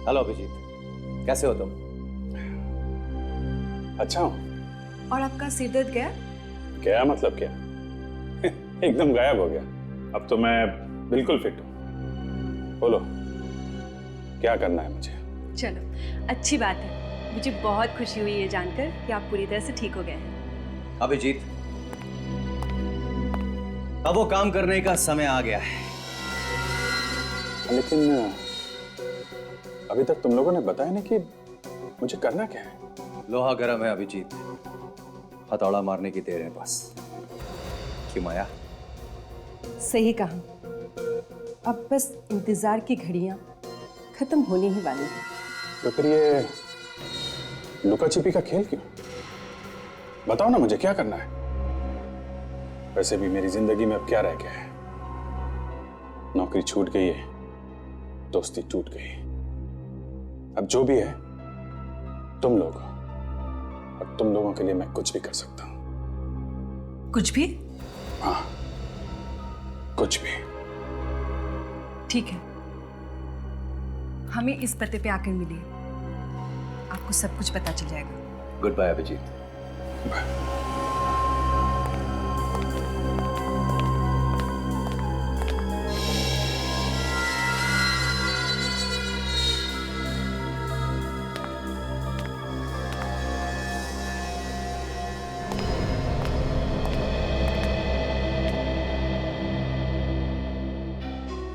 Hello Abhijit, कैसे हो तुम? अच्छा हूँ। और आपका सिर दर्द गया? क्या मतलब क्या? एकदम गायब हो गया। अब तो मैं बिल्कुल फिट हूँ। बोलो क्या करना है मुझे? चलो अच्छी बात है, मुझे बहुत खुशी हुई ये जानकर कि आप पूरी तरह से ठीक हो गए हैं। अभिजीत, अब वो काम करने का समय आ गया है। लेकिन अभी तक तुम लोगों ने बताया नहीं कि मुझे करना क्या है। लोहा गर्म है अभिजीत, हथौड़ा मारने की देर है बस। क्यों माया? सही कहा, अब बस इंतजार की घड़ियां खत्म होने ही वाली है। तो फिर ये लुका छिपी का खेल क्यों? बताओ ना मुझे क्या करना है। वैसे भी मेरी जिंदगी में अब क्या रह गया है? नौकरी छूट गई है, दोस्ती टूट गई। अब जो भी है तुम लोग, और तुम लोगों के लिए मैं कुछ भी कर सकता हूं। कुछ भी? हाँ, कुछ भी। ठीक है, हमें इस पते पे आकर मिलिए, आपको सब कुछ पता चल जाएगा। Goodbye Abhijeet. Bye.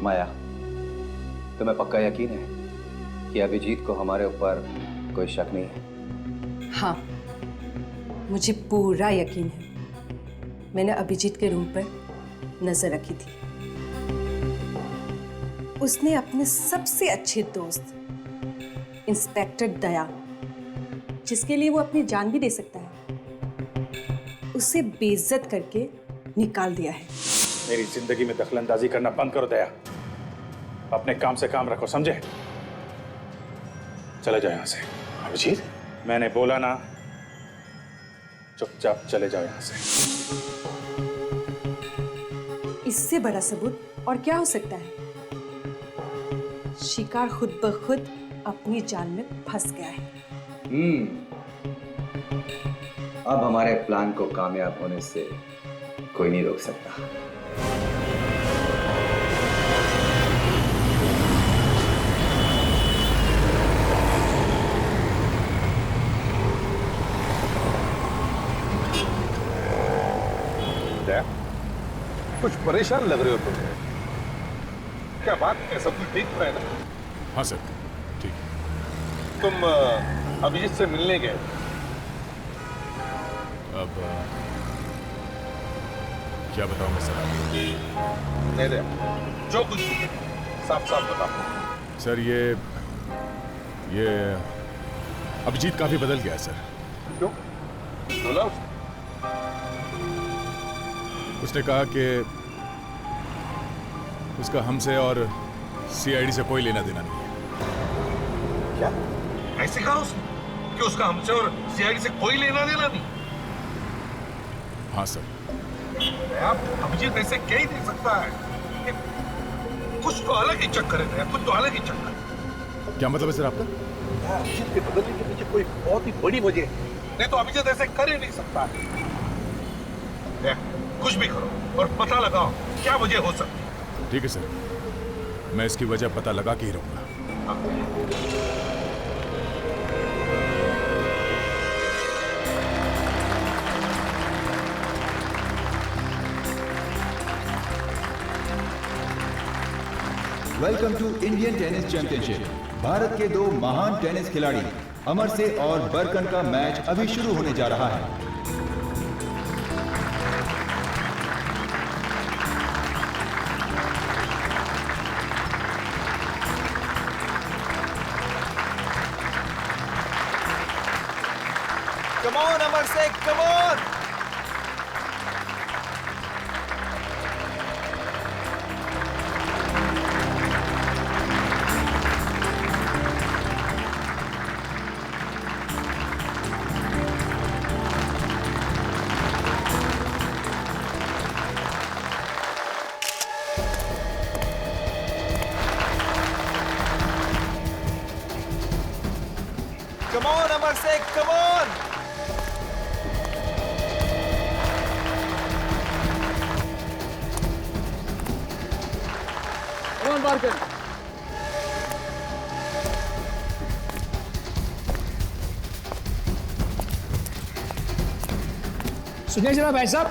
Maya, तुम्हें पक्का यकीन है कि अभिजीत को हमारे ऊपर कोई शक नहीं है? हाँ, मुझे पूरा यकीन है। मैंने अभिजीत के रूम पर नजर रखी थी। उसने अपने सबसे अच्छे दोस्त इंस्पेक्टर दया, जिसके लिए वो अपनी जान भी दे सकता है, उसे बेइज्जत करके निकाल दिया है। मेरी जिंदगी में दखलंदाजी करना बंद करो दया। अपने काम से काम रखो, समझे? चले जाओ यहां से। अभिजीत, मैंने बोला ना, चुपचाप चले जाओ यहां से। इससे बड़ा सबूत और क्या हो सकता है? शिकार खुद ब खुद अपनी जाल में फंस गया है। अब हमारे प्लान को कामयाब होने से कोई नहीं रोक सकता। कुछ परेशान लग रहे हो तुम। क्या बात है? सब कुछ ठीक है ना? हाँ सर, ठीक है। तुम अभिजीत से मिलने गए? अब क्या बताऊं मैं सर आपको? नहीं दे, जो कुछ भी साफ साफ बताओ। सर ये अभिजीत काफी बदल गया है सर। क्यों? बोला उसने कहा कि उसका हमसे और सीआईडी से कोई लेना देना नहीं है। क्या? ऐसे कहा उसने कि उसका हमसे और सीआईडी से कोई लेना देना नहीं? हाँ सर। आप अभिजीत ऐसे कह ही नहीं सकता है। कुछ तो अलग ही चक्कर है, कुछ तो अलग ही चक्कर। क्या मतलब है सर आपका? अभिजीत के बदलने के पीछे कोई बहुत ही बड़ी वजह है, नहीं तो अभिजीत ऐसे कर ही नहीं सकता। कुछ भी करो और पता लगाओ क्या वजह हो सकती है। ठीक है सर, मैं इसकी वजह पता लगा के ही रहूंगा। Welcome to Indian tennis championship. Bharat के दो महान टेनिस खिलाड़ी अमर से और बरकन का मैच अभी शुरू होने जा रहा है। Come on, Amar Singh, come on! से कम ऑन। सुनिए जरा भाई साहब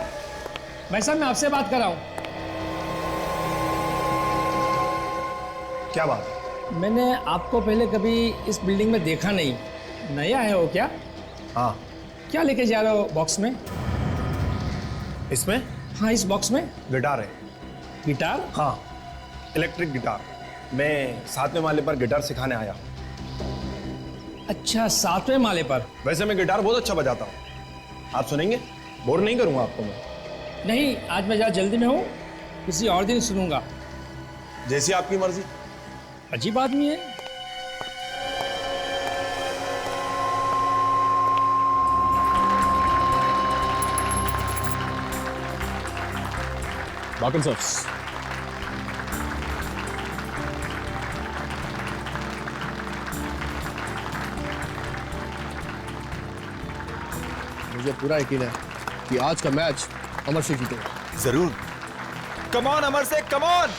मैं आपसे बात कर रहा हूँ। क्या बात? मैंने आपको पहले कभी इस बिल्डिंग में देखा नहीं, नया है वो क्या? हाँ। क्या लेके जा रहे हो बॉक्स में? इसमें? हाँ, इस बॉक्स में गिटार है। गिटार? हाँ, इलेक्ट्रिक गिटार। मैं 7वें माले पर गिटार सिखाने आया। अच्छा, 7वें माले पर? वैसे मैं गिटार बहुत अच्छा बजाता हूँ, आप सुनेंगे? बोर नहीं करूँगा आपको मैं। नहीं, आज मैं ज़रा जल्दी में हूँ, किसी और दिन सुनूंगा। जैसी आपकी मर्जी। अजीब आदमी है। बाकन सर, मुझे पूरा यकीन है कि आज का मैच अमर से जीतेगा। जरूर। कम ऑन अमर से, कम ऑन।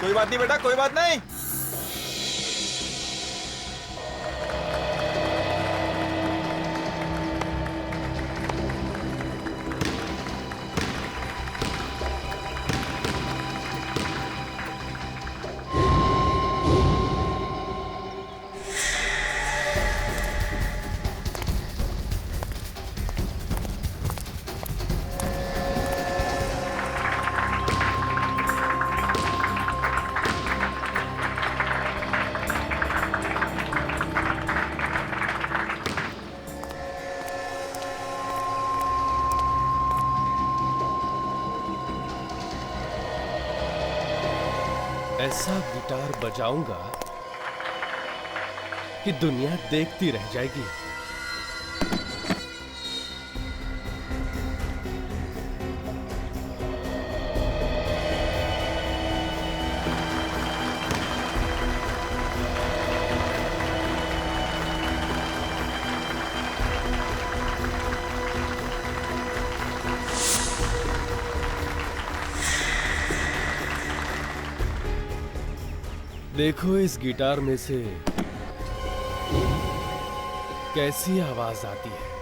कोई बात नहीं बेटा, कोई बात नहीं। ऐसा गिटार बजाऊंगा कि दुनिया देखती रह जाएगी। देखो इस गिटार में से कैसी आवाज आती है।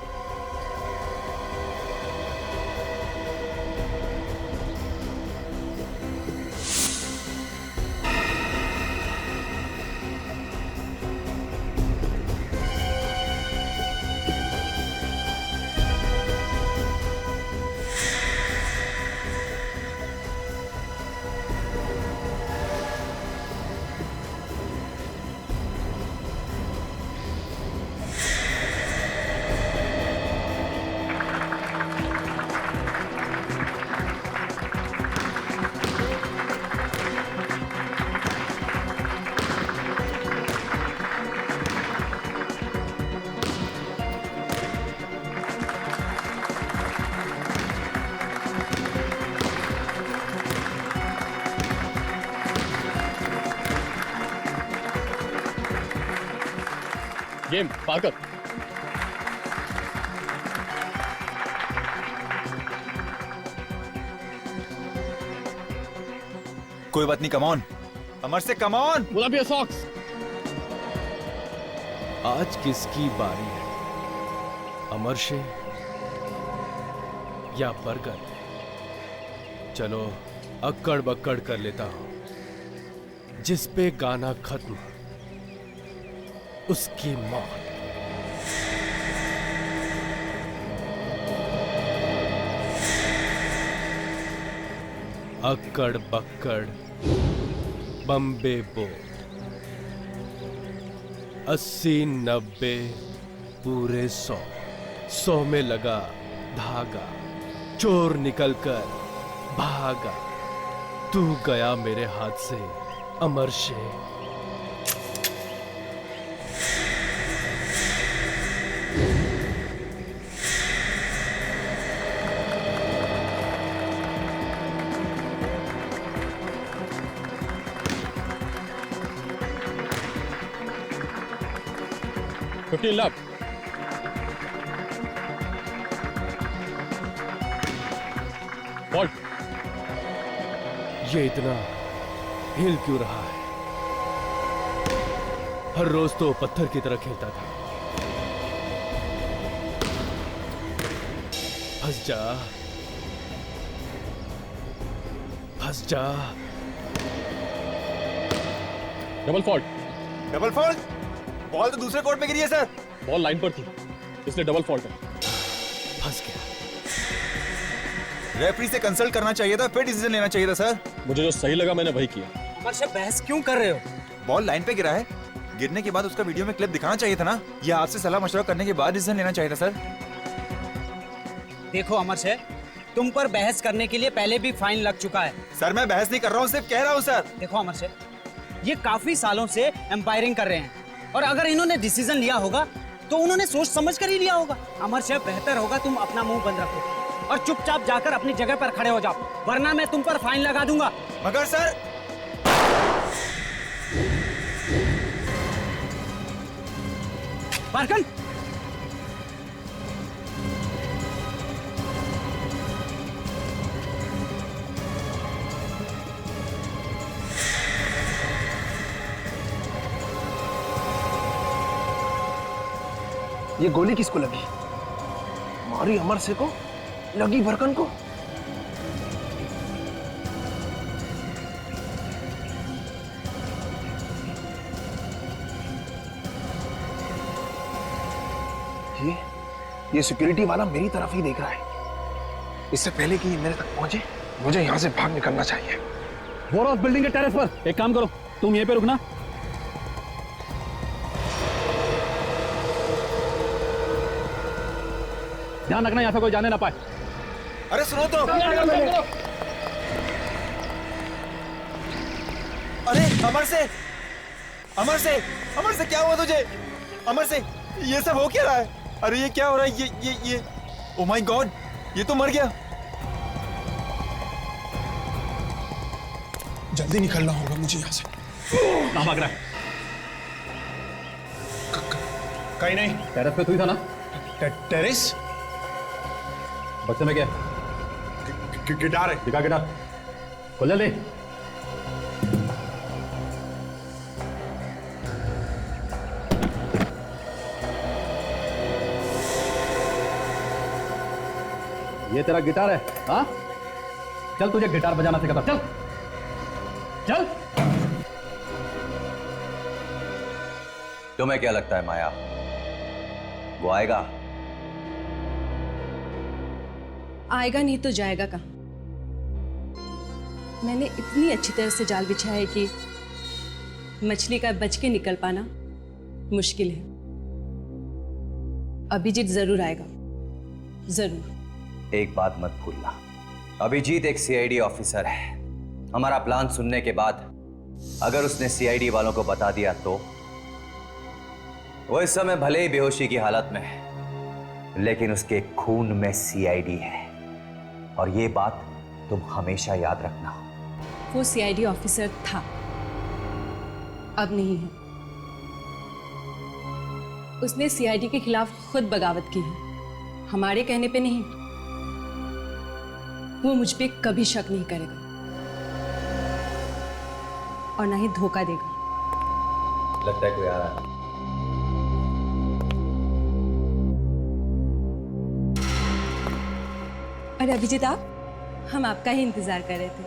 Game Parker. कोई बात नहीं, कम ऑन अमर से, कम ऑन। गुलाबी सॉक्स। आज किसकी बारी है, अमर से या बरगद? चलो अक्कड़ बक्कड़ कर लेता हूं। जिस पे गाना खत्म उसकी मौत। अक्कड़ बक्कड़ बम्बे बोट, 80 90 पूरे 100 में लगा धागा, चोर निकलकर भागा। तू गया मेरे हाथ से अमर से। 15 लाख। फॉल्ट। ये इतना हिल क्यों रहा है? हर रोज तो पत्थर की तरह खेलता था। फंस जा, फंस जा। Double fault. Double fault? Ball तो दूसरे कोर्ट में गिरी है सर। बॉल लाइन पर थी, इसलिए डबल फॉल्ट है। फंस गया। रेफरी से कंसल्ट करना चाहिए था, फिर डिसीजन लेना चाहिए था सर। मुझे जो सही लगा मैंने वही किया। अमर से बहस क्यों कर रहे हो? बॉल लाइन पे गिरा है, गिरने के बाद उसका वीडियो में क्लिप दिखाना चाहिए था ना। या आपसे सलाह मशवरा करने के बाद डिसीजन लेना चाहिए था सर। देखो अमर से, तुम पर बहस करने के लिए पहले भी फाइन लग चुका है। सर मैं बहस नहीं कर रहा हूँ, सिर्फ कह रहा हूँ सर। देखो अमर से, ये काफी सालों से एम्पायरिंग कर रहे हैं और अगर इन्होंने डिसीजन लिया होगा तो उन्होंने सोच समझ कर ही लिया होगा। अमर से बेहतर होगा तुम अपना मुंह बंद रखो और चुपचाप जाकर अपनी जगह पर खड़े हो जाओ, वरना मैं तुम पर फाइन लगा दूंगा। मगर सर बारकन, ये गोली किसको लगी? मारी अमर से को, लगी बरकन को। ये सिक्योरिटी वाला मेरी तरफ ही देख रहा है। इससे पहले कि ये मेरे तक पहुंचे, मुझे यहां से भाग निकलना चाहिए। बोरोस बिल्डिंग के टेरेस पर। एक काम करो, तुम यहीं पे रुकना। ध्यान रखना यहाँ से कोई जाने ना पाए। अरे सुनो तो। अरे अमर से, अमर से, अमर से क्या हुआ तुझे? अमर से ये सब हो क्या रहा है? अरे ये क्या हो रहा है? ये ओ माय गॉड, ये तो मर गया। जल्दी निकलना होगा मुझे यहाँ से। कहाँ भाग रहा है? कहीं नहीं। टेरेस पे तू ही था ना? टेरेस? बक्से में क्या? गिटार है। दिखा गिटार। खोल जल्दी। ये तेरा गिटार है? हाँ? चल तुझे गिटार बजाना सिखाता। चल चल। तुम्हें क्या लगता है माया, वो आएगा? आएगा नहीं तो जाएगा कहाँ? मैंने इतनी अच्छी तरह से जाल बिछाया है कि मछली का बच के निकल पाना मुश्किल है। अभिजीत जरूर आएगा, जरूर। एक बात मत भूलना, अभिजीत एक सीआईडी ऑफिसर है। हमारा प्लान सुनने के बाद अगर उसने सीआईडी वालों को बता दिया तो वो इस समय भले ही बेहोशी की हालत में है, लेकिन उसके खून में सीआईडी है। और ये बात तुम हमेशा याद रखना। वो सीआईडी ऑफिसर था, अब नहीं है। उसने सीआईडी के खिलाफ खुद बगावत की है, हमारे कहने पे नहीं। वो मुझ पे कभी शक नहीं करेगा और ना ही धोखा देगा। लगता है कोई आ रहा है। अरे अभिजीत, आप, हम आपका ही इंतजार कर रहे थे।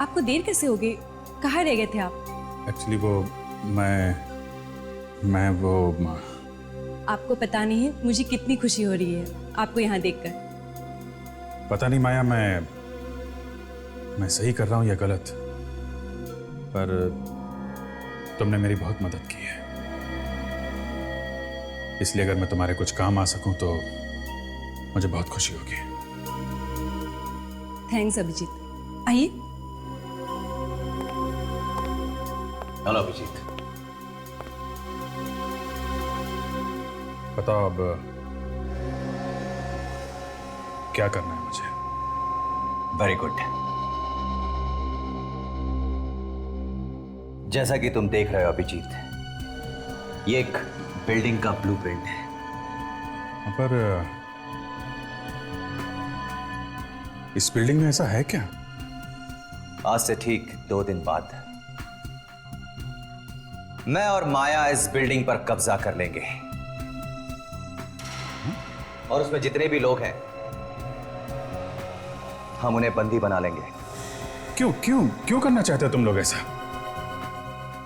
आपको देर कैसे होगी? कहाँ रह गए थे आप? एक्चुअली वो मैं वो आपको पता नहीं है मुझे कितनी खुशी हो रही है आपको यहाँ देखकर। पता नहीं माया, मैं सही कर रहा हूँ या गलत, पर तुमने मेरी बहुत मदद की है। इसलिए अगर मैं तुम्हारे कुछ काम आ सकूं तो मुझे बहुत खुशी होगी। थैंक्स अभिजीत। आइए। हेलो अभिजीत। बताओ अब क्या करना है मुझे? Very good. जैसा कि तुम देख रहे हो अभिजीत, ये एक बिल्डिंग का ब्लूप्रिंट है। पर इस बिल्डिंग में ऐसा है क्या? आज से ठीक 2 दिन बाद मैं और माया इस बिल्डिंग पर कब्जा कर लेंगे और उसमें जितने भी लोग हैं हम उन्हें बंदी बना लेंगे। क्यों क्यों क्यों करना चाहते हो तुम लोग ऐसा?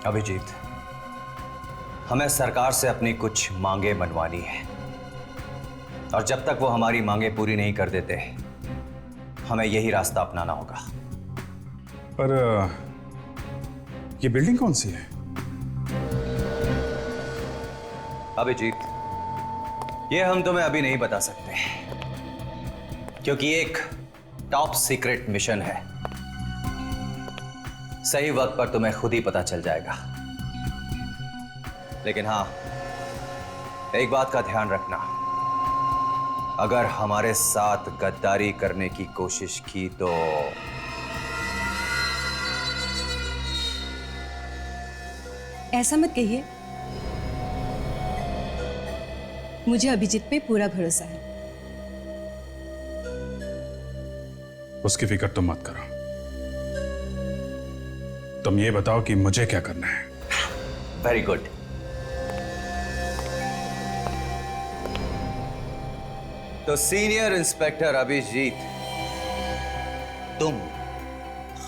अभिजीत, हमें सरकार से अपनी कुछ मांगे मनवानी है और जब तक वो हमारी मांगे पूरी नहीं कर देते हमें यही रास्ता अपनाना होगा। पर ये बिल्डिंग कौन सी है? अभिजीत, ये हम तुम्हें अभी नहीं बता सकते क्योंकि ये एक टॉप सीक्रेट मिशन है। सही वक्त पर तुम्हें खुद ही पता चल जाएगा। लेकिन हां, एक बात का ध्यान रखना, अगर हमारे साथ गद्दारी करने की कोशिश की तो ऐसा मत कहिए, मुझे अभिजीत पे पूरा भरोसा है। उसकी फिक्र तुम मत करो। तुम ये बताओ कि मुझे क्या करना है। Very good. तो सीनियर इंस्पेक्टर अभिजीत, तुम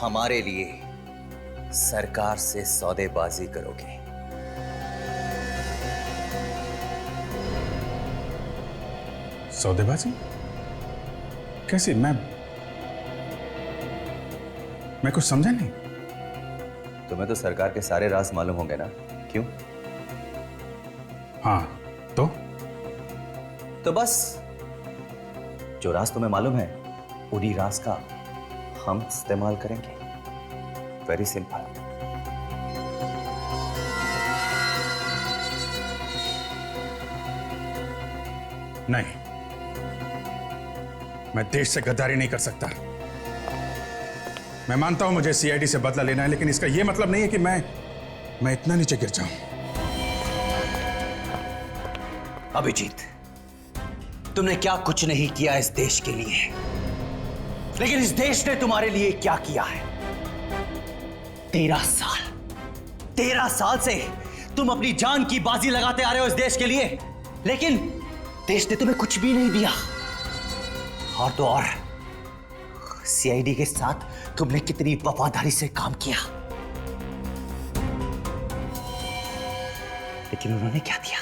हमारे लिए सरकार से सौदेबाजी करोगे। सौदेबाजी? कैसे? मैं कुछ समझा नहीं। तुम्हें तो सरकार के सारे राज मालूम होंगे ना? क्यों? हाँ, तो बस जो राज तुम्हें मालूम है उन्हीं राज का हम इस्तेमाल करेंगे। Very simple. नहीं, मैं देश से गद्दारी नहीं कर सकता। मैं मानता हूं मुझे सीआईडी से बदला लेना है, लेकिन इसका यह मतलब नहीं है कि मैं इतना नीचे गिर जाऊं। अभिजीत, तुमने क्या कुछ नहीं किया इस देश के लिए, लेकिन इस देश ने तुम्हारे लिए क्या किया है। 13 साल से तुम अपनी जान की बाजी लगाते आ रहे हो इस देश के लिए, लेकिन देश ने तुम्हें कुछ भी नहीं दिया। और तो और सीआईडी के साथ तुमने कितनी वफादारी से काम किया, लेकिन उन्होंने क्या दिया?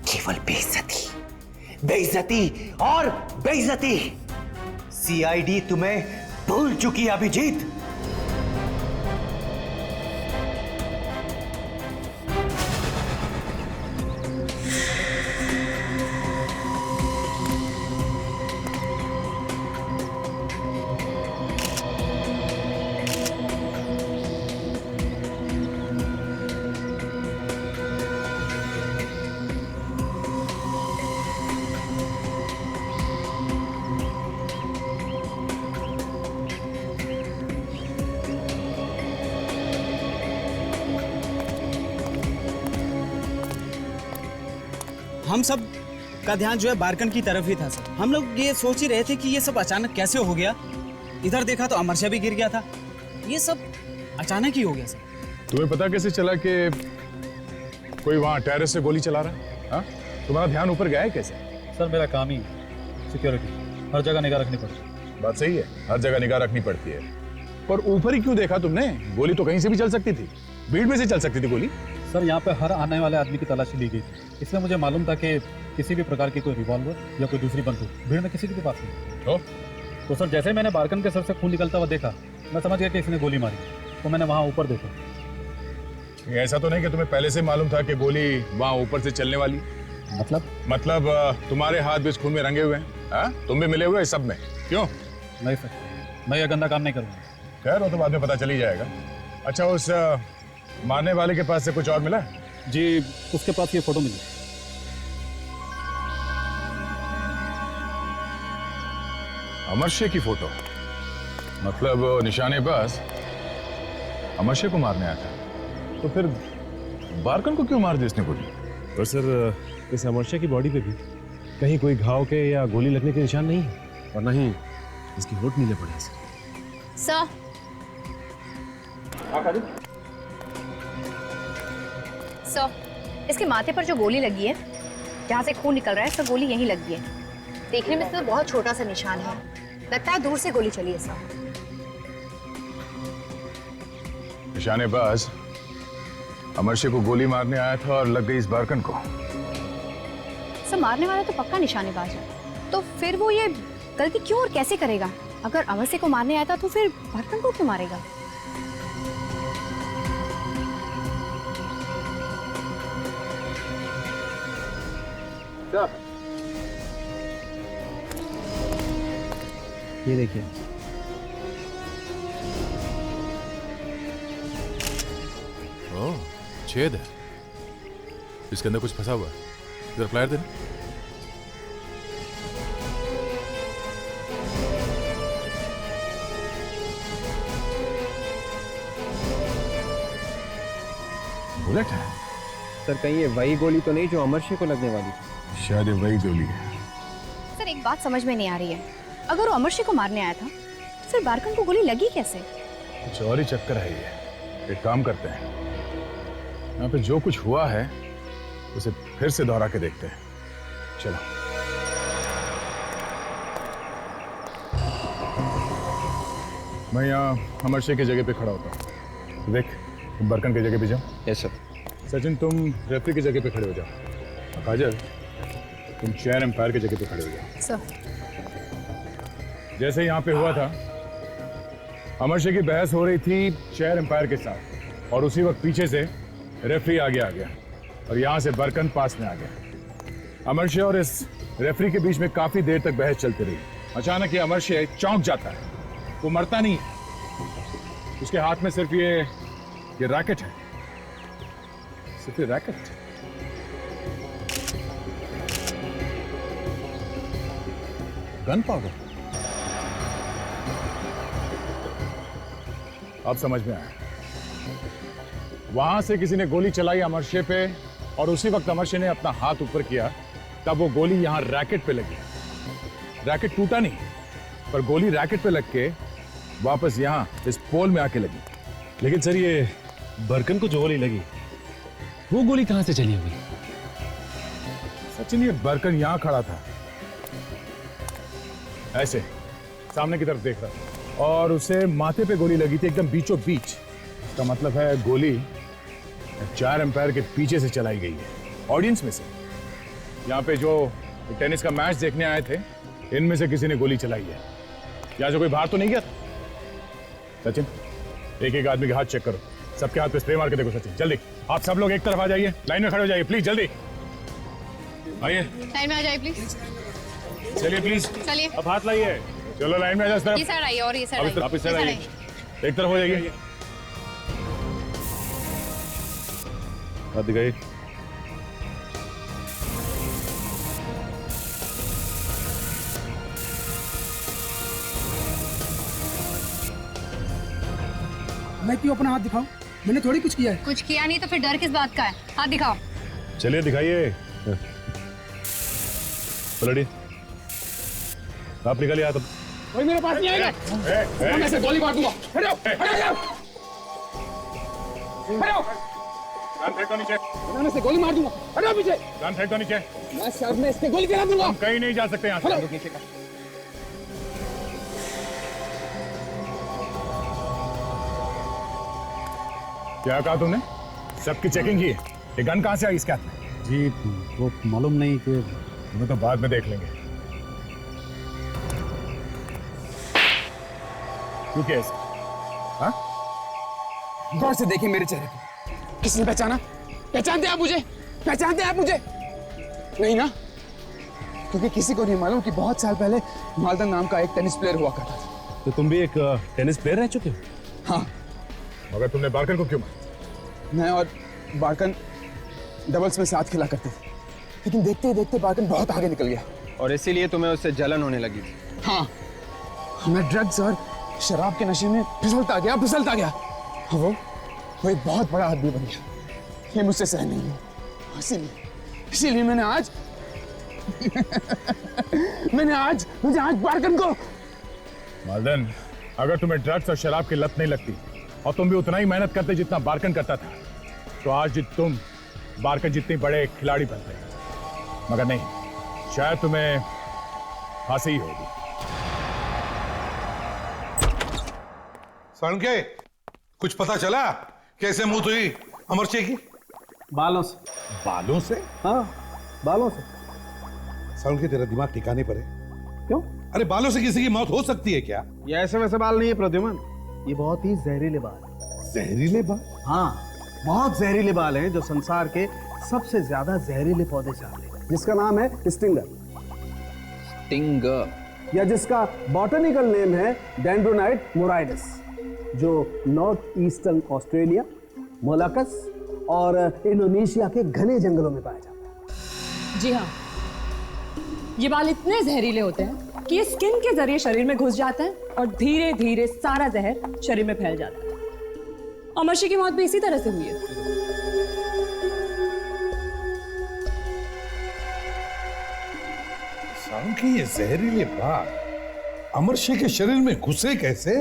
केवल बेइज्जती और बेइज्जती। सीआईडी तुम्हें भूल चुकी है अभिजीत। हम सब का ध्यान जो है बारकन की तरफ ही था सर। हम लोग ये सोच ही रहे थे कि ये सब अचानक कैसे हो गया। इधर देखा तो अमरशा भी गिर गया था। ये सब अचानक ही हो गया सर। तुम्हें पता कैसे चला कि कोई वहां टेरेस से गोली चला रहा है? हाँ? तुम्हारा ध्यान ऊपर गया है कैसे? सर मेरा काम ही सिक्योरिटी, हर जगह निगाह रखनी पड़ती है। बात सही है, हर जगह निगाह रखनी पड़ती है, पर ऊपर ही क्यों देखा तुमने? गोली तो कहीं से भी चल सकती थी, भीड़ में से चल सकती थी गोली। सर यहाँ पे हर आने वाले आदमी की तलाशी ली गई थी, इसलिए मुझे मालूम था कि किसी भी प्रकार की कोई रिवॉल्वर या कोई दूसरी बंदूक भीड़ में किसी के पास नहीं। तो सर जैसे मैंने बारकन के सर से खून निकलता हुआ देखा, मैं समझ गया कि इसने गोली मारी, तो मैंने वहाँ ऊपर देखा। ऐसा तो नहीं कि तुम्हें पहले से मालूम था कि गोली वहाँ ऊपर से चलने वाली? मतलब तुम्हारे हाथ भी इस खून में रंगे हुए हैं? हाँ? तुम भी मिले हुए इस सब में? क्यों? नहीं सर, मैं ये गंदा काम नहीं करूँगा। खैर वो तो बाद में पता चल ही जाएगा। अच्छा, उस मारने वाले के पास से कुछ और मिला? जी, उसके पास ये फोटो मिली। अमरशे की फोटो? मतलब निशानेबाज अमरशे को मारने आया था? तो फिर बारकन को क्यों मार दी इसने गोली? और सर इस अमरशा की बॉडी पे भी कहीं कोई घाव के या गोली लगने के निशान नहीं है और ना ही इसकी होठ नीले पड़े हैं सर। सर, इसके माथे पर जो गोली लगी है, जहाँ से खून निकल रहा है, सर गोली यहीं लगी है। देखने में तो बहुत छोटा सा निशान है, लगता है दूर से गोली चली है सर। निशानेबाज अमरशे को गोली मारने आया था और लग गई इस बारकन को। सर मारने वाला तो पक्का निशानेबाज है, तो फिर वो ये गलती क्यों और कैसे करेगा? अगर अमरशे को मारने आया था तो फिर बारकन को क्यों मारेगा? ये देखिए। ओह, छेद है। इसके अंदर कुछ फंसा हुआ है। जरा फ्लायर देना। बुलेट है। सर कहीं ये वही गोली तो नहीं जो अमरशे को लगने वाली थी? शायद ये वही गोली है। सर एक बात समझ में नहीं आ रही है, अगर वो अमरशे को मारने आया था तो फिर बारकन को गोली लगी कैसे? कुछ और ही चक्कर है ये। एक काम करते हैं, यहाँ पे जो कुछ हुआ है उसे फिर से दोहरा के देखते हैं। चलो। मैं यहाँ अमरशे की जगह पे खड़ा होता हूँ। देख, तुम बरकन की जगह पे जाओ। Yes sir. सचिन तुम रेफरी की जगह पे खड़े हो जाओ। काजल तुम चेयर एम्पायर की जगह पे खड़े हो जाओ। सर। जैसे यहाँ पे हुआ था, अमरशे की बहस हो रही थी चेयर एम्पायर के साथ और उसी वक्त पीछे से रेफरी आगे आ गया और यहाँ से बरकन पास में आ गया। अमरशे और इस रेफरी के बीच में काफी देर तक बहस चलती रही। अचानक ये अमरशे चौंक जाता है। वो मरता नहीं, उसके हाथ में सिर्फ ये रैकेट है, सिर्फ ये रैकेट। Gun powder. अब समझ में आया। वहां से किसी ने गोली चलाई अमरशे पे और उसी वक्त अमरशे ने अपना हाथ ऊपर किया, तब वो गोली यहां रैकेट पे लगी। रैकेट टूटा नहीं, पर गोली रैकेट पे लग के वापस यहां इस पोल में आके लगी। लेकिन सर ये बरकन को जो गोली लगी, वो गोली कहां से चली होगी? सचिन ये बरकन यहां खड़ा था, ऐसे सामने की तरफ देख रहा था और उसे माथे पे गोली लगी थी एकदम बीचों बीच। इसका मतलब है गोली चेयर एम्पायर के पीछे से चलाई गई है, ऑडियंस में से। यहाँ पे जो टेनिस का मैच देखने आए थे, इनमें से किसी ने गोली चलाई है। यहाँ से कोई बाहर तो नहीं गया था? सचिन एक एक आदमी के हाथ चेक करो, सबके हाथ पे स्प्रे मार के देखो। सचिन जल्दी, आप सब लोग एक तरफ आ जाइए, लाइन में खड़े हो जाइए प्लीज। जल्दी आइए, लाइन में आ जाइए प्लीज। चलिए प्लीज, चलिए अब हाथ लाइए। चलो लाइन में आ जाओ। इस तरफ, ये साइड आइए और ये साइड आइए। आप इस साइड आइए, एक तरफ हो जाइए। हाथ दिखाइए। मैं क्यों अपना हाथ दिखाऊं? मैंने थोड़ी कुछ किया है। कुछ किया नहीं तो फिर डर किस बात का है? हाथ दिखाओ। चलिए दिखाइए। पलटिए, आप निकालिए हाथ। कोई मेरे पास नहीं आएगा। मैं ऐसे गोली मार दूंगा। हटो, हटो, हटो। गन फेंक दो नीचे। मैं ऐसे गोली मार दूंगा। हटो पीछे। गन फेंक दो नीचे। मैं सर में इससे गोली चला दूंगा। हम कहीं नहीं जा सकते यहाँ से। नीचे का। क्या कहा तुमने? सबकी चेकिंग की है। ये गन कहाँ से आई इसके हाथ में? जी वो मालूम नहीं कि तुम्हें तो बाद में देख लेंगे। तू क्या है? हाँ? गौर से देखिए मेरे चेहरे को। किसने पहचाना? पहचानते आप मुझे? पहचानते आप मुझे? नहीं ना? क्योंकि किसी को नहीं मालूम कि बहुत साल पहले मालदन नाम का एक टेनिस प्लेयर हुआ करता था। तो तुम भी एक टेनिस प्लेयर रह चुके हो? हाँ। मगर तुमने बारकन को क्यों मारा? मैं और बारकन डबल्स में साथ खेला करते थे, लेकिन देखते ही देखते बारकन बहुत आगे निकल गया और इसीलिए तुम्हें उससे जलन होने लगी थी। हाँ, मैं ड्रग्स और शराब के नशे में फिसलता गया। वो एक बहुत बड़ा आदमी बन गया। ये मुझसे सहन नहीं है। इसीलिए मैंने आज मुझे आज बारकन को। मालदन, अगर तुम्हें ड्रग्स और शराब की लत नहीं लगती और तुम भी उतना ही मेहनत करते जितना बारकन करता था, तो आज तुम बारकन जितने बड़े खिलाड़ी बनते। मगर नहीं, शायद तुम्हें फांसी ही होगी। साळुंखे, कुछ पता चला कैसे मौत हुई अमरसिंह की? बालों से। बालों से? हाँ, बालों से। साळुंखे, तेरा दिमाग ठिकाने पर है? क्यों? अरे बालों से किसी की मौत हो सकती है क्या? ये ऐसे वैसे बाल नहीं है प्रद्युमन, ये बहुत ही जहरीले बाल है। जहरीले बाल? हाँ, बहुत जहरीले बाल हैं जो संसार के सबसे ज्यादा जहरीले पौधे से आते हैं, जिसका नाम है स्टिंगर। स्टिंगर, या जिसका बॉटनिकल नेम है डेंड्रोनाइट मोराइडस, जो नॉर्थ ईस्टर्न ऑस्ट्रेलिया, मोलाकस और इंडोनेशिया के घने जंगलों में पाया जाता है। जी हाँ, ये बाल इतने जहरीले होते हैं कि ये स्किन के जरिए शरीर में घुस जाते हैं और धीरे धीरे सारा जहर शरीर में फैल जाता है। अमरसिंह की मौत भी इसी तरह से हुई है। साळुंखे, ये जहरीले बाल अमरसिंह के शरीर में घुसे कैसे?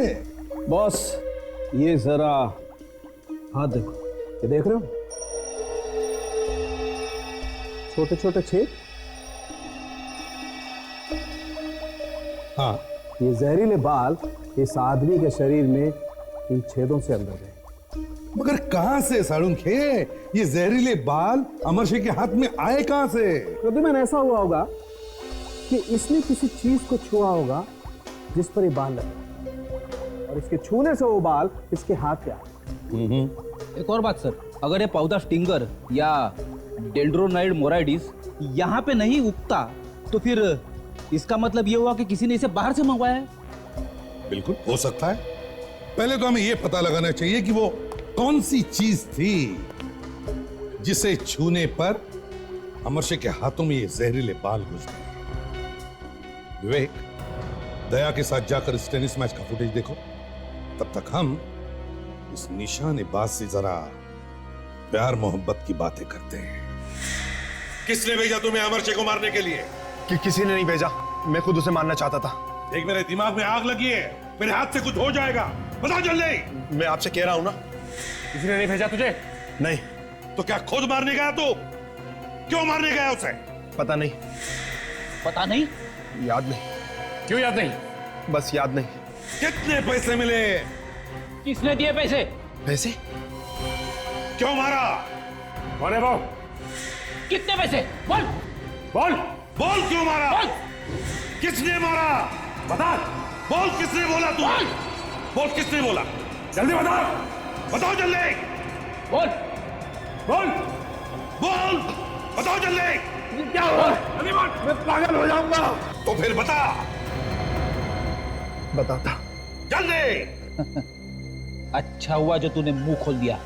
बॉस, ये जरा हाथ देखो, ये देख रहे हो? छोटे छोटे छेद। हाँ, ये जहरीले बाल इस आदमी के शरीर में इन छेदों से अंदर गए। मगर कहां से साळुंखे? ये जहरीले बाल अमरसिंह के हाथ में आए कहां से? प्रद्युमन, ऐसा हुआ होगा कि इसने किसी चीज को छुआ होगा जिस पर ये बाल लगे, और इसके छूने से वो बाल इसके हाथ पे आ। एक और बात सर, अगर ये पौधा स्टिंगर या डेंड्रोनाइट मोराइडिस यहाँ पे नहीं उगता, तो फिर इसका मतलब ये हुआ कि किसी ने इसे बाहर से मंगवाया है। बिल्कुल हो सकता है। पहले तो हमें यह पता लगाना चाहिए कि वो कौन सी चीज थी जिसे छूने पर अमरसिंह के हाथों में ये जहरीले बाल घुस गए। विवेक, दया के साथ जाकर इस टेनिस मैच का फुटेज देखो। तब तक हम इस निशानेबाज से जरा प्यार मोहब्बत की बातें करते हैं। किसने भेजा तुम्हें अमरसिंह को मारने के लिए? कि किसी ने नहीं भेजा, मैं खुद उसे मारना चाहता था। देख, मेरे दिमाग में आग लगी है, मेरे हाथ से कुछ हो जाएगा। बता जल्दी। मैं आपसे कह रहा हूं ना, किसी ने नहीं भेजा तुझे। नहीं। तो क्या खुद मारने गया तू? क्यों मारने गया उसे? पता नहीं। पता नहीं? याद नहीं। क्यों याद नहीं? बस याद नहीं। कितने पैसे मिले? किसने दिए पैसे? पैसे? क्यों मारा? कौन है वो? कितने पैसे? बोल बोल बोल, क्यों मारा? बोल। किसने मारा? बता। बोल, किसने बोला तू? बोल, किसने बोला? जल्दी बता। बताओ जल्दी। बोल बोल बोल, बताओ जल्दी। क्या हुआ? जल्दी बोल, मैं पागल हो जाऊंगा। तो फिर बता। बताता जल्दी। अच्छा हुआ जो तूने मुंह खोल दिया,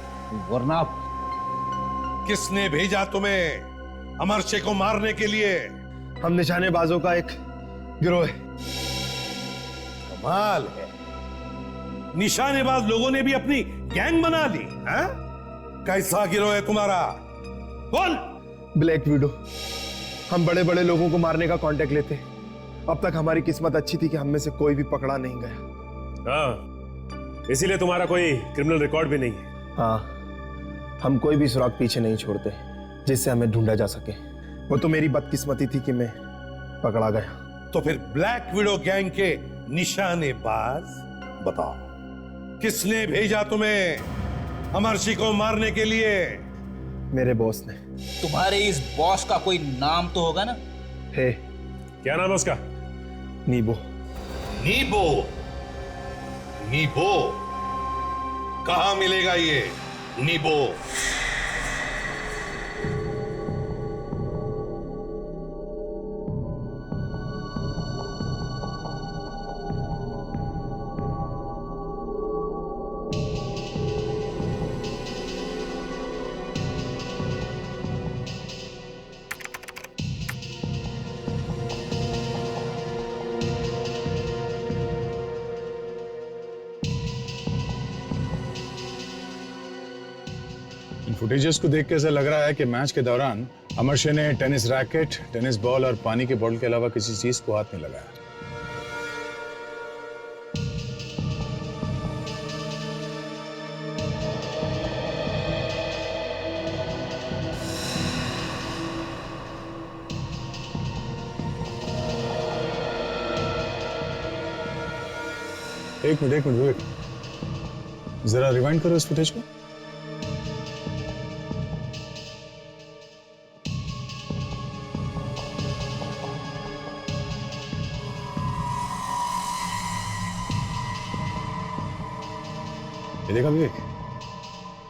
वरना किसने भेजा तुम्हें अमरसिंह को मारने के लिए? हम निशानेबाजों का एक गिरोह है। कमाल है, निशानेबाज लोगों ने भी अपनी गैंग बना ली है? कैसा गिरोह है तुम्हारा? बोल। Black window. हम बड़े बड़े लोगों को मारने का कांटेक्ट लेते। अब तक हमारी किस्मत अच्छी थी कि हम में से कोई भी पकड़ा नहीं गया। हाँ, इसीलिए तुम्हारा कोई क्रिमिनल रिकॉर्ड भी नहीं है। हाँ, हम कोई भी सुराग पीछे नहीं छोड़ते जिससे हमें ढूंढा जा सके। वो तो मेरी बदकिस्मती थी कि मैं पकड़ा गया। तो फिर ब्लैक विडो गैंग के निशानेबाज, बताओ किसने भेजा तुम्हें अमरसिंह को मारने के लिए? मेरे बॉस ने। तुम्हारे इस बॉस का कोई नाम तो होगा ना? है। क्या नाम है उसका? नीबो। नीबो? नीबो कहां मिलेगा ये नीबो? फुटेजेस को देख के ऐसा लग रहा है कि मैच के दौरान अमरशे ने टेनिस रैकेट, टेनिस बॉल और पानी की बोतल के अलावा किसी चीज को हाथ नहीं लगाया। एक मिनट विवेक, जरा रिवाइंड करो इस फुटेज को। ये देखा विवेक,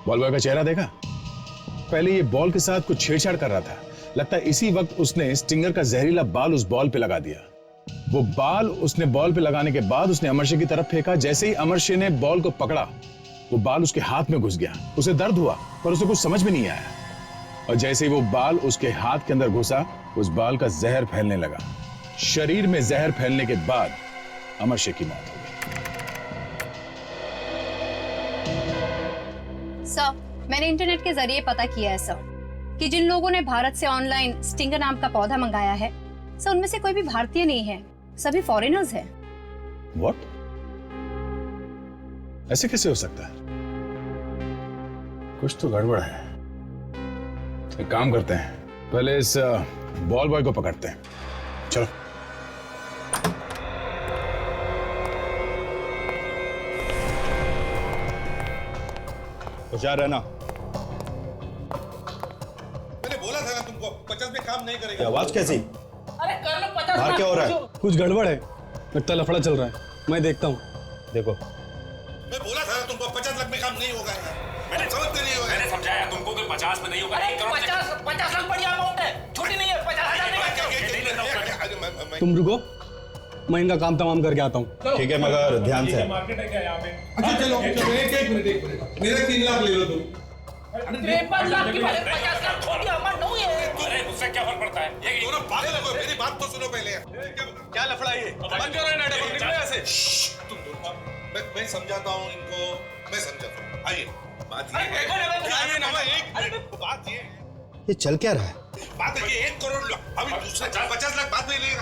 बॉल बॉय का चेहरा देखा? पहले ये बॉल के साथ कुछ छेड़छाड़ कर रहा था। लगता है इसी वक्त उसने स्टिंगर का जहरीला बाल उस बॉल पे लगा दिया। वो बाल उसने बॉल पे लगाने के बाद उसने अमरशे की तरफ फेंका। जैसे ही अमरशे ने बॉल को पकड़ा, वो बाल उसके हाथ में घुस गया। उसे दर्द हुआ पर उसे कुछ समझ में नहीं आया। और जैसे ही वो बाल उसके हाथ के अंदर घुसा, उस बाल का जहर फैलने लगा। शरीर में जहर फैलने के बाद अमरशे की मौत हो गई। सर, मैंने इंटरनेट के जरिए पता किया है सर कि जिन लोगों ने भारत से ऑनलाइन स्टिंगर नाम का पौधा मंगाया है, सर उनमें से कोई भी भारतीय नहीं है, सभी फॉरेनर्स हैं। What? ऐसे कैसे हो सकता है? कुछ तो गड़बड़ है। एक काम करते हैं, पहले इस बॉल बॉय को पकड़ते हैं। चलो। होशियार रहना। मैंने बोला था ना तुमको 50 में काम नहीं करेगा। आवाज कैसी? अरे कर लो 50। बाहर क्या हो रहा है? कुछ गड़बड़ है, लगता लफड़ा चल रहा है। मैं देखता हूँ। देखो, मैं बोला था ना तुमको 50 लाख में काम नहीं होगा यार। मैंने समझते नहीं होगा। मैंने समझाया तुमको कि 50 में नहीं होगा। 50 लाख बढ़िया अमाउंट है, छोटी नहीं है। 50,000 नहीं। तुम रुको, मैं इनका काम तमाम करके आता हूँ। ठीक है, मगर ध्यान से। मार्केट है क्या यहाँ पे? अच्छा चलो, एक मिनट। मेरे 3 लाख ले लो तुम। 53 लाख की 50 लाख छोटी अमाउंट नहीं है। अरे उससे क्या फर्क पड़ता है? ये दोनों पागल हो, मेरी बात तो सुनो पहले। क्या लफड़ा ये? बंद करो नाटक, निकलो यहाँ से। तुम दोनों, मैं समझाता हूँ इनको। मैं समझाता हूँ। आइए, बात ये है। आइए ना, एक मिनट। बात ये ये चल क्या रहा है? बात है कि 1 करोड़ लो, अभी दूसरे 50 लाख बाद में लेगा।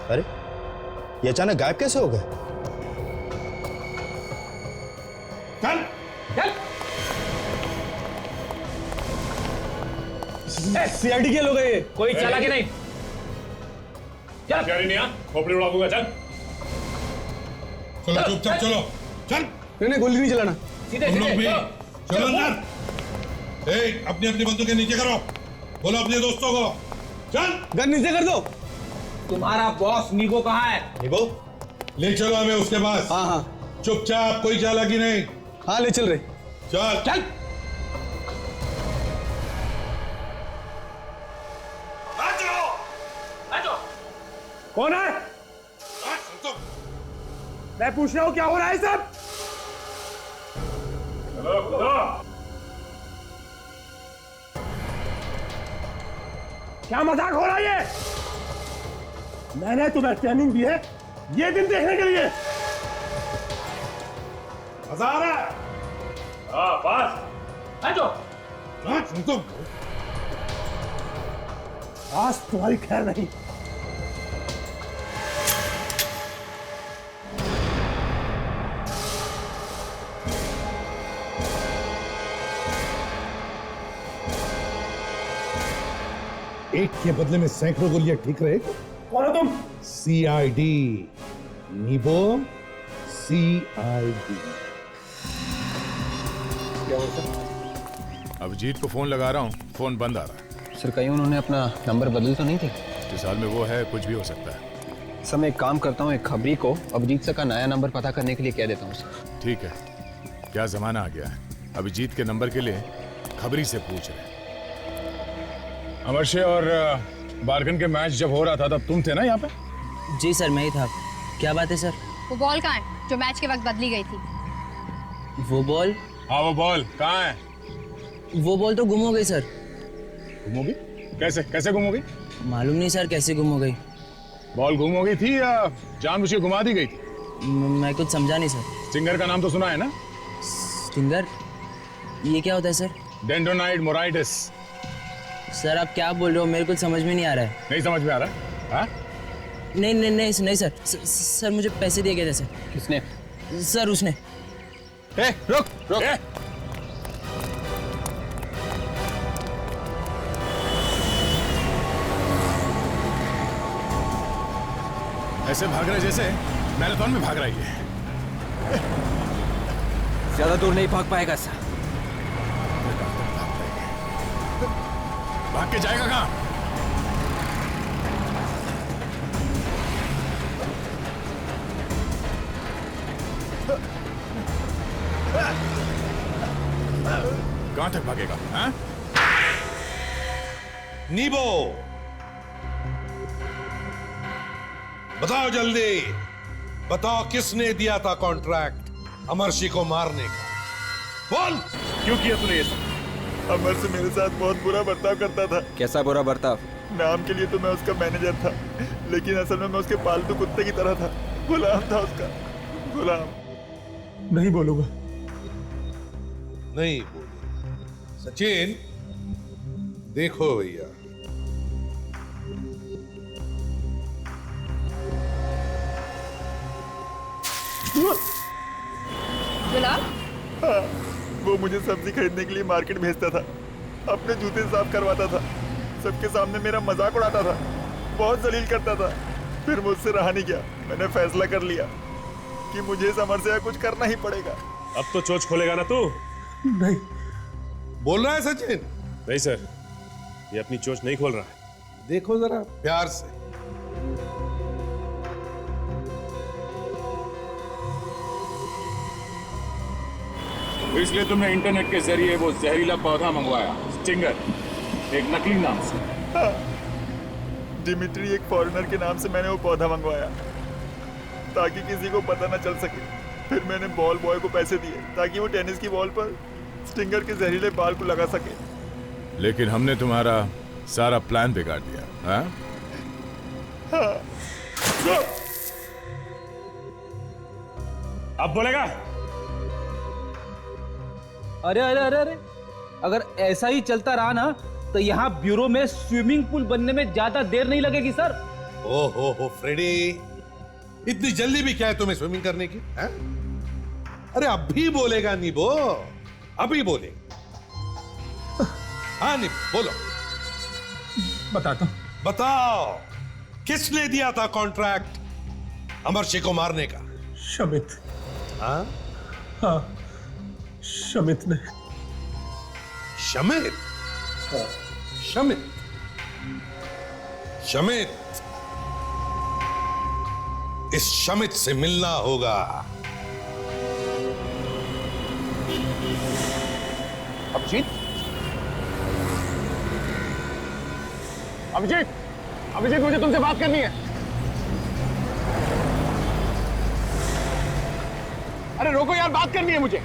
अरे ये अचानक गायब कैसे हो गए? चल चल। सीआईडी के लोग हैं ये। कोई चला कि नहीं? चल गाड़ी नहीं आ, खोपड़ी उड़ा दूंगा। चल चलो, चुपचाप चलो। चल। नहीं, गोली नहीं चलाना। सीधे तुम लोग सीधे भी चलो अंदर। अपनी अपनी बंदूकें नीचे करो। बोलो अपने दोस्तों को। चल, गन नीचे कर दो। तुम्हारा बॉस नीगो कहाँ है? निगो, ले चलो हमें उसके पास। हाँ। चुपचाप, कोई चालाकी नहीं। हाँ, ले चल रहे। चल चल। कौन है? मैं पूछ रहा हूँ क्या हो रहा है सब? क्या मजाक हो रहा है ये? मैंने तुम्हें ट्रेनिंग दी है ये दिन देखने के लिए। मजा आ रहा है? हाँ, बस। आज तुम्हारी खैर नहीं। एक के बदले में सैकड़ों गोलियां ठीक रहे। कौन हो तुम? CID, नीबो CID। अभिजीत को फोन लगा रहा हूँ, फोन बंद आ रहा है। सर, कहीं उन्होंने अपना नंबर बदल तो नहीं थे? इस हाल में वो है, कुछ भी हो सकता है। सर, मैं एक काम करता हूँ, एक खबरी को अभिजीत सर का नया नंबर पता करने के लिए कह देता हूँ सर। ठीक है, क्या जमाना आ गया है, अभिजीत के नंबर के लिए खबरी से पूछ रहे। अमरशे और बारगन के मैच जब हो रहा था तब तुम थे ना यहाँ पे? जी सर, मैं ही था। क्या बात है सर? वो बॉल कहाँ है जो मैच के वक्त बदली गई थी? वो बॉल? हाँ, वो बॉल कहाँ है? वो बॉल तो गुम हो गई सर। गुम हो गई? कैसे गुम हो गई? मालूम नहीं सर कैसे गुम हो गई। बॉल गुम हो गई थी या जानबूझ के घुमा दी गई थी? मैं कुछ समझा नहीं सर। स्टिंगर का नाम तो सुना है ना? स्टिंगर? ये क्या होता है सर? डेंड्रोनाइट मोराइटिस। सर आप क्या बोल रहे हो, मेरे को समझ में नहीं आ रहा है। नहीं समझ में आ रहा है? नहीं सर। सर मुझे पैसे दिए गए थे सर। किसने? सर उसने। रुक। ऐसे भाग रहे जैसे मैराथन में भाग रही है। ज्यादा दूर नहीं भाग पाएगा सर। भाग के जाएगा कहां? कहां तक भागेगा? हाँ? नीबो, बताओ जल्दी, बताओ किसने दिया था कॉन्ट्रैक्ट अमरशी को मारने का? बोल, क्यों किया तूने ये सब? अमर से मेरे साथ बहुत बुरा बर्ताव करता था। कैसा बुरा बर्ताव? नाम के लिए तो मैं उसका मैनेजर था, लेकिन असल में मैं उसके पालतू कुत्ते की तरह था। गुलाम था उसका, गुलाम। नहीं बोलूंगा। नहीं बोले। सचिन देखो भैया, गुलाम? हाँ, वो मुझे सब्जी खरीदने के लिए मार्केट भेजता था, अपने जूते साफ करवाता था, सबके सामने मेरा मजाक उड़ाता था, बहुत जलील करता था। फिर मुझसे रहा नहीं गया, मैंने फैसला कर लिया कि मुझे समर से कुछ करना ही पड़ेगा। अब तो चोच खोलेगा ना तू? नहीं। बोल रहा है सचिन? नहीं सर, ये अपनी चोच नहीं खोल रहा है। देखो जरा प्यार से। इसलिए तुमने इंटरनेट के जरिए वो जहरीला पौधा मंगवाया, स्टिंगर, एक नकली नाम से। हाँ, डिमिट्री एक फॉरेनर के नाम से मैंने वो पौधा मंगवाया ताकि किसी को पता न चल सके। फिर मैंने बॉल बॉय को पैसे दिए ताकि वो टेनिस की बॉल पर स्टिंगर के जहरीले बाल को लगा सके। लेकिन हमने तुम्हारा सारा प्लान बिगाड़ दिया। हाँ? हाँ। अब बोलेगा? अरे अरे अरे अरे, अगर ऐसा ही चलता रहा ना तो यहाँ ब्यूरो में स्विमिंग पूल बनने में ज्यादा देर नहीं लगेगी सर। हो फ्रेडी, इतनी जल्दी भी क्या है तुम्हें स्विमिंग करने की? है? अरे अभी बोलेगा नीबो, अभी बोले। हाँ नीबो बोलो। बताता हूं। बताओ, किसने दिया था कॉन्ट्रैक्ट अमरशी को मारने का? शमित। हाँ? हाँ, शमित ने। शमित? हाँ। शमित? शमित, इस शमित से मिलना होगा। अभिजीत? अभिजीत? अभिजीत, मुझे तुमसे बात करनी है। अरे रोको यार, बात करनी है मुझे।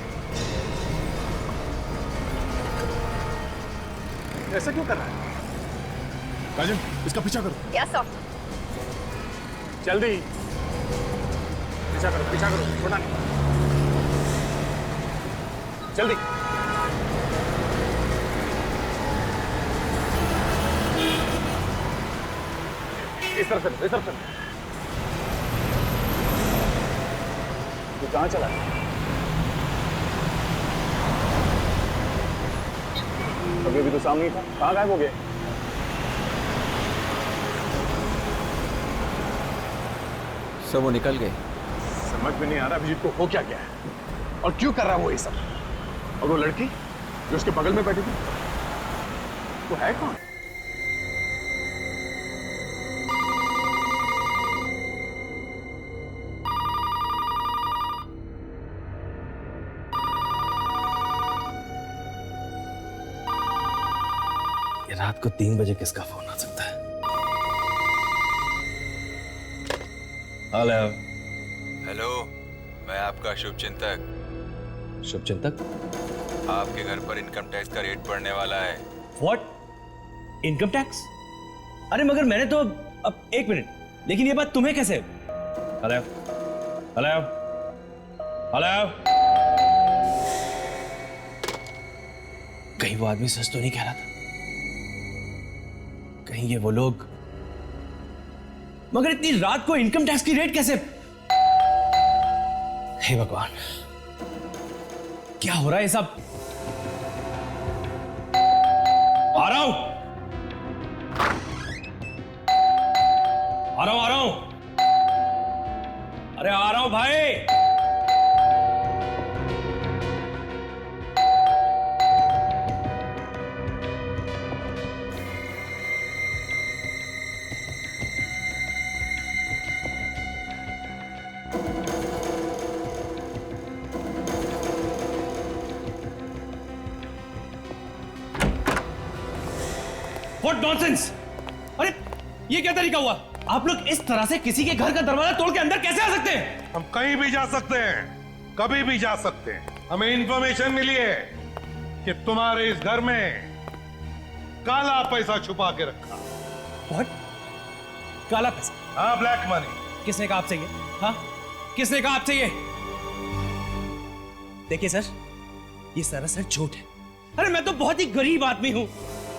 ऐसा क्यों कर रहा है? राजन, इसका पीछा करो। Yes sir. जल्दी पीछा करो, पीछा करो, छोड़ना नहीं। जल्दी। इस तरफ से, इस तरफ से। तू कहां चला? अभी तो सामने ही था, कहां गायब हो गए? सब वो निकल गए। समझ में नहीं आ रहा अभिजीत को हो क्या गया है और क्यों कर रहा है वो ये सब। और वो लड़की जो उसके बगल में बैठी थी, वो है कौन? रात को 3 बजे किसका फोन आ सकता है? हेलो। हेलो, मैं आपका शुभचिंतक। शुभचिंतक? आपके घर पर इनकम टैक्स का रेट पड़ने वाला है। व्हाट? Income tax? अरे मगर मैंने तो अब 1 मिनट, लेकिन ये बात तुम्हें कैसे? हेलो हेलो हेलो, कहीं वो वो आदमी सच तो नहीं कह रहा था? कहीं ये वो लोग? मगर इतनी रात को इनकम टैक्स की रेट कैसे? हे भगवान, क्या हो रहा है सब? आ रहा हूं, आ रहा हूं, आ रहा हूं। अरे आ रहा हूं भाई। What nonsense! अरे ये क्या तरीका हुआ? आप लोग इस तरह से किसी के घर का दरवाजा तोड़ के अंदर कैसे आ सकते हैं? हम कहीं भी जा सकते हैं, कभी भी जा सकते हैं। हमें इंफॉर्मेशन मिली है कि तुम्हारे इस घर में काला पैसा छुपा के रखा। What? काला पैसा? हाँ, ब्लैक मनी। किसने कहा आपसे ये? हाँ, किसने कहा आपसे ये? देखिए सर, ये सरासर झूठ है। अरे मैं तो बहुत ही गरीब आदमी हूँ,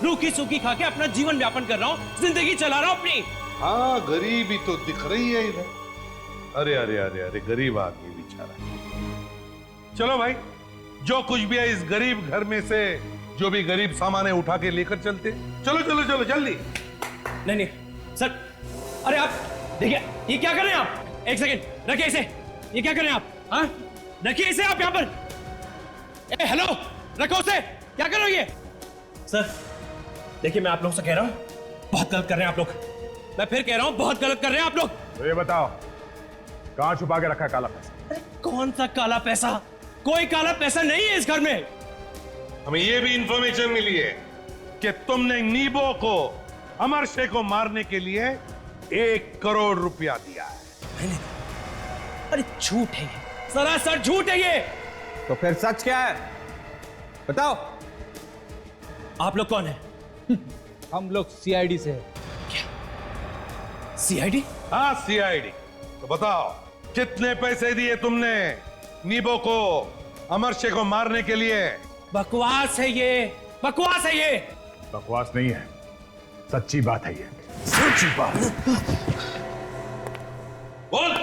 रूखी सूखी खा के अपना जीवन व्यापन कर रहा हूँ, जिंदगी चला रहा हूँ अपनी। हाँ, गरीबी तो दिख रही है इधर। अरे अरे अरे अरे, गरीब आदमी बेचारा। चलो भाई, जो कुछ भी है इस गरीब घर में से जो भी गरीब सामान है उठा के लेकर चलते। चलो चलो चलो जल्दी। नहीं नहीं सर, अरे आप देखिए, ये क्या कर रहे हैं आप? एक सेकंड रखिए इसे। ये क्या कर रहे हैं आप? हाँ, रखिए इसे आप यहाँ पर। ए हेलो, रखो उसे। क्या कर रहे हो ये? सर देखिए, मैं आप लोगों से कह रहा हूं, बहुत गलत कर रहे हैं आप लोग। मैं फिर कह रहा हूं, बहुत गलत कर रहे हैं आप लोग। तो ये बताओ, कहां छुपा के रखा है काला पैसा? अरे कौन सा काला पैसा? कोई काला पैसा नहीं है इस घर में। हमें ये भी इंफॉर्मेशन मिली है कि तुमने नीबो को, अमर शेख को मारने के लिए 1 करोड़ रुपया दिया है। मैंने? अरे झूठ है ये, सरासर झूठ है ये। तो फिर सच क्या है? बताओ। आप लोग कौन है? हम लोग सीआईडी से हैं। क्या? सीआईडी? हाँ, सीआईडी। तो बताओ, कितने पैसे दिए तुमने नीबो को, अमर शेख को मारने के लिए? बकवास है ये, बकवास है ये। बकवास नहीं है, सच्ची बात है ये, सच्ची बात। बोल,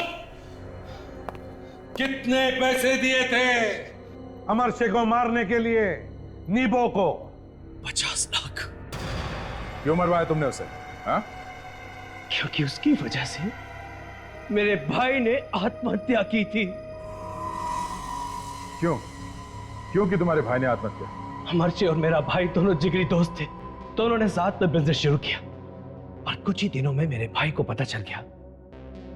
कितने पैसे दिए थे अमर शेख को मारने के लिए नीबो को? 50 लाख। क्यों मरवाया तुमने उसे? हाँ? क्योंकि उसकी वजह से मेरे भाई ने आत्महत्या की थी। क्यों? क्यों कि तुम्हारे भाई ने आत्महत्या? अमरशे और मेरा भाई दोनों जिगरी दोस्त थे, दोनों ने साथ में बिजनेस शुरू किया। और कुछ ही दिनों में मेरे भाई को पता चल गया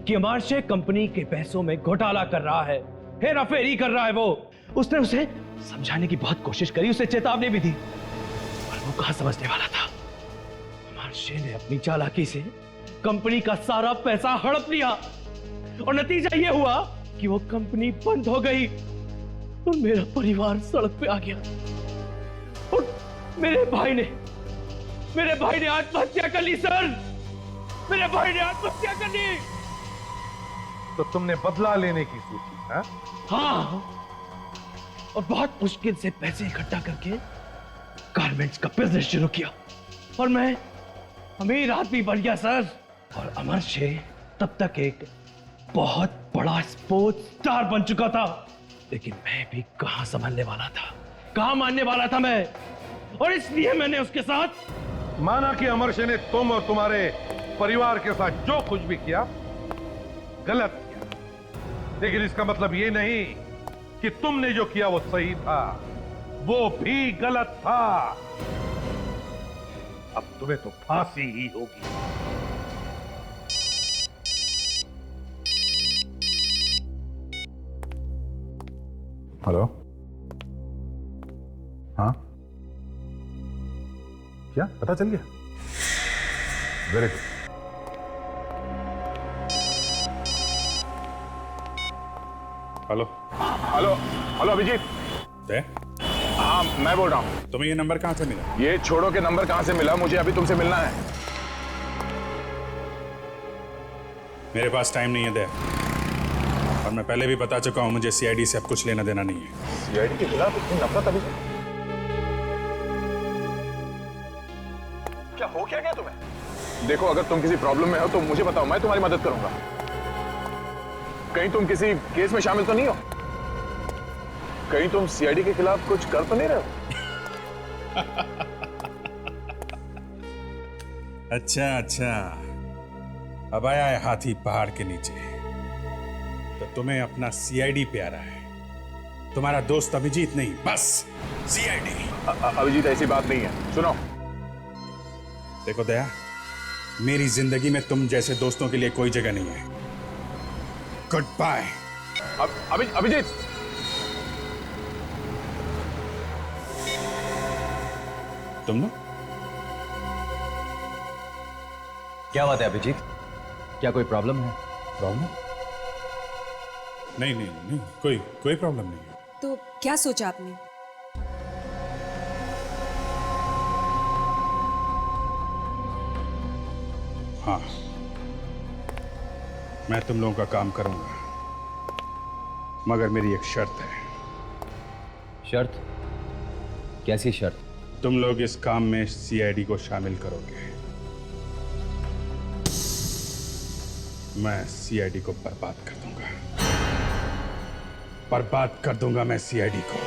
कि अमरशे कंपनी के पैसों में घोटाला कर रहा है, हेराफेरी कर रहा है। वो उसने उसे समझाने की बहुत कोशिश करी, उसे चेतावनी भी दी, पर वो कहां समझने वाला था। अमरशे ने अपनी चालाकी से कंपनी का सारा पैसा हड़प लिया और नतीजा यह हुआ कि वो कंपनी बंद हो गई और मेरा परिवार सड़क पे आ गया। और मेरे भाई ने आत्महत्या कर ली सर। मेरे भाई ने आत्महत्या कर ली। तो तुमने बदला लेने की सोची? हाँ? हाँ, और बहुत मुश्किल से पैसे इकट्ठा करके गारमेंट्स का बिजनेस शुरू किया और मैं अमीर आदमी बन गया सर। और अमरशे तब तक एक बहुत बड़ा स्पोर्ट्स स्टार बन चुका था, लेकिन मैं भी कहां संभलने वाला था, कहां मानने वाला था मैं। और इसलिए मैंने उसके साथ माना कि अमरशे ने तुम और तुम्हारे परिवार के साथ जो कुछ भी किया गलत किया, लेकिन इसका मतलब ये नहीं कि तुमने जो किया वो सही था, वो भी गलत था। अब तुम्हें तो फांसी ही होगी। हेलो? हाँ, क्या पता चल गया? Very good. Hello hello hello Abhijeet. हाँ, मैं बोल रहा हूँ। तुम्हें ये नंबर कहाँ से मिला? ये छोड़ो के नंबर कहाँ से मिला, मुझे अभी तुमसे मिलना है। मेरे पास टाइम नहीं है दे, और मैं पहले भी बता चुका हूँ, मुझे सीआईडी से अब कुछ लेना देना नहीं है। सीआईडी के खिलाफ इतनी नफरत अभी? हो क्या गया तुम्हें? देखो, अगर तुम किसी प्रॉब्लम में हो तो मुझे बताओ, मैं तुम्हारी मदद करूंगा। कहीं तुम किसी केस में शामिल तो नहीं हो? कहीं तुम सीआईडी के खिलाफ कुछ कर तो नहीं रहे हो? अच्छा, अब आया है हाथी पहाड़ के नीचे। तो तुम्हें अपना सीआईडी प्यारा है, तुम्हारा दोस्त अभिजीत नहीं, बस सीआईडी। अभिजीत ऐसी बात नहीं है, सुनो। देखो दया, मेरी जिंदगी में तुम जैसे दोस्तों के लिए कोई जगह नहीं है। Good bye. अभिजीत, तुम लोग क्या बात है अभिजीत? क्या कोई प्रॉब्लम है? प्रॉब्लम? नहीं, कोई प्रॉब्लम नहीं है। तो क्या सोचा आपने? हाँ, मैं तुम लोगों का काम करूंगा, मगर मेरी एक शर्त है। शर्त? कैसी शर्त? तुम लोग इस काम में सीआईडी को शामिल करोगे। मैं सीआईडी को बर्बाद कर दूंगा, मैं सीआईडी को।